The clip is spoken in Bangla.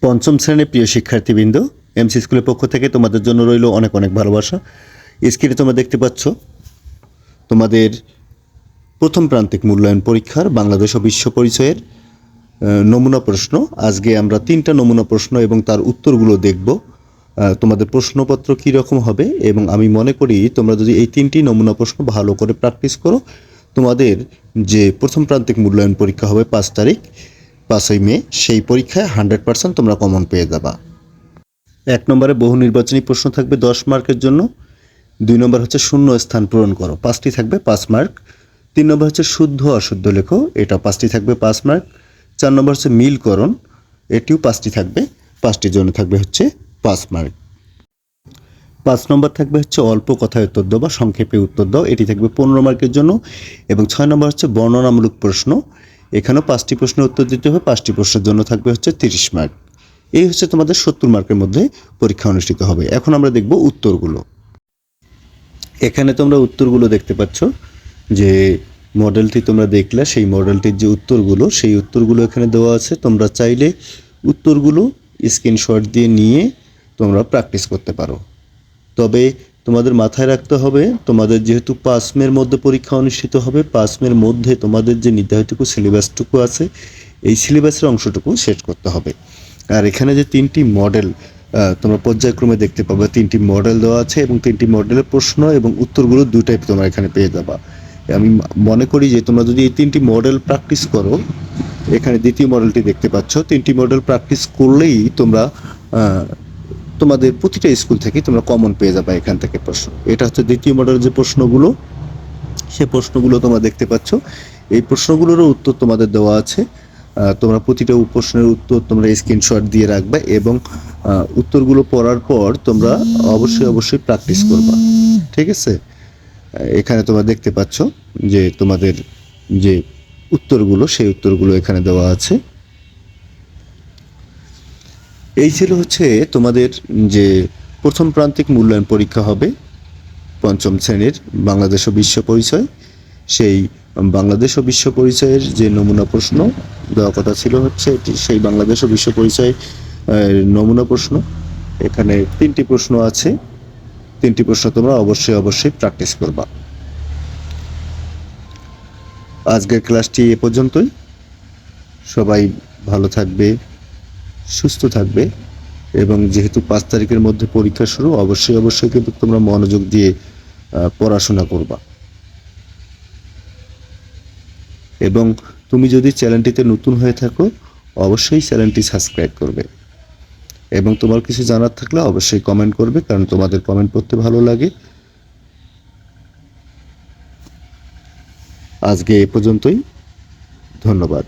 পঞ্চম শ্রেণীর প্রিয় শিক্ষার্থীবৃন্দ, এমসি স্কুলের পক্ষ থেকে তোমাদের জন্য রইল অনেক অনেক ভালোবাসা। স্ক্রিনে তোমরা দেখতে পাচ্ছ তোমাদের প্রথম প্রান্তিক মূল্যায়ন পরীক্ষার বাংলাদেশ ও বিশ্ব পরিচয়ের নমুনা প্রশ্ন। আজকে আমরা 3টা নমুনা প্রশ্ন এবং তার উত্তরগুলো দেখব। তোমাদের প্রশ্নপত্র কী রকম হবে এবং আমি মনে করি তোমরা যদি এই 3টি নমুনা প্রশ্ন ভালো করে প্র্যাকটিস করো, তোমাদের যে প্রথম প্রান্তিক মূল্যায়ন পরীক্ষা হবে 5 তারিখ 5ই মে, সেই পরীক্ষায় 100% তোমরা কমন পেয়ে যাবা। 1 নম্বরে বহু নির্বাচনী প্রশ্ন থাকবে 10 মার্কের জন্য। 2 নম্বর হচ্ছে শূন্য স্থান পূরণ করো, 5টি থাকবে 5 মার্ক। 3 নম্বর হচ্ছে শুদ্ধ অশুদ্ধ লেখো, এটা 5টি থাকবে 5 মার্ক। 4 নম্বর হচ্ছে মিলকরণ, এটিও 5টি থাকবে, 5টির জন্য থাকবে হচ্ছে 5 মার্ক। 5 নম্বর থাকবে হচ্ছে অল্প কথায় উত্তর দাও বা সংক্ষেপে উত্তর দাও, এটি থাকবে 15 মার্কের জন্য। এবং 6 নম্বর হচ্ছে বর্ণনামূলক প্রশ্ন, এখানেও 5টি প্রশ্নের উত্তর দিতে হবে, 5টি প্রশ্নের জন্য থাকবে হচ্ছে 30 মার্ক। এই হচ্ছে তোমাদের 70 মার্কের মধ্যে পরীক্ষা অনুষ্ঠিত হবে। এখন আমরা দেখব উত্তরগুলো। এখানে তোমরা উত্তরগুলো দেখতে পাচ্ছ, যে মডেলটি তোমরা দেখলে সেই মডেলটির যে উত্তরগুলো, সেই উত্তরগুলো এখানে দেওয়া আছে। তোমরা চাইলে উত্তরগুলো স্ক্রিনশট দিয়ে নিয়ে তোমরা প্র্যাকটিস করতে পারো। তবে তোমাদের মাথায় রাখতে হবে, তোমাদের যেহেতু 5 মের মধ্যে পরীক্ষা অনুষ্ঠিত হবে, 5 মের মধ্যে তোমাদের যে নির্ধারিত সিলেবাসটুকু আছে, এই সিলেবাসের অংশটুকু শেষ করতে হবে। আর এখানে যে 3টি মডেল তোমরা পর্যায়ক্রমে দেখতে পাবে, 3টি মডেল দেওয়া আছে এবং 3টি মডেলের প্রশ্ন এবং উত্তরগুলো দুটাই তোমরা এখানে পেয়ে যাবা। আমি মনে করি যে তোমরা যদি এই 3টি মডেল প্র্যাকটিস করো, এখানে দ্বিতীয় মডেলটি দেখতে পাচ্ছ, 3টি মডেল প্র্যাকটিস করলেই তোমরা তোমাদের প্রতিটা স্কুল থেকে তোমরা কমন পেয়ে যাবে এখান থেকে প্রশ্ন। এটা হচ্ছে দ্বিতীয় মডেলের যে প্রশ্নগুলো, সে প্রশ্নগুলো তোমরা দেখতে পাচ্ছ। এই প্রশ্নগুলোরও উত্তর তোমাদের দেওয়া আছে। তোমরা প্রতিটা প্রশ্নের উত্তর তোমরা স্ক্রিনশট দিয়ে রাখবে এবং উত্তরগুলো পড়ার পর তোমরা অবশ্যই প্র্যাকটিস করবা, ঠিক আছে? এখানে তোমরা দেখতে পাচ্ছ যে তোমাদের যে উত্তরগুলো, সেই উত্তরগুলো এখানে দেওয়া আছে। এই ছিল হচ্ছে তোমাদের যে প্রথম প্রান্তিক মূল্যায়ন পরীক্ষা হবে 5ম শ্রেণীর বাংলাদেশ ও বিশ্ব পরিচয়। সেই বাংলাদেশ ও বিশ্ব পরিচয়ের যে নমুনা প্রশ্ন দেওয়া কথা ছিল হচ্ছে এটি, সেই বাংলাদেশ ও বিশ্ব পরিচয় নমুনা প্রশ্ন। এখানে 3টি প্রশ্ন আছে, 3টি প্রশ্ন তোমরা অবশ্যই প্র্যাকটিস করবা। আজকের ক্লাসটি এ পর্যন্তই। সবাই ভালো থাকবে, সুস্থ থাকবে এবং যেহেতু 5 তারিখের মধ্যে পরীক্ষা শুরু, অবশ্যই কিন্তু তোমরা মনোযোগ দিয়ে পড়াশোনা করবা। এবং তুমি যদি চ্যানেলটিতে নতুন হয়ে থাকো, অবশ্যই চ্যানেলটি সাবস্ক্রাইব করবে এবং তোমার কিছু জানার থাকলে অবশ্যই কমেন্ট করবে, কারণ তোমাদের কমেন্ট পড়তে ভালো লাগে। আজকে এ পর্যন্তই, ধন্যবাদ।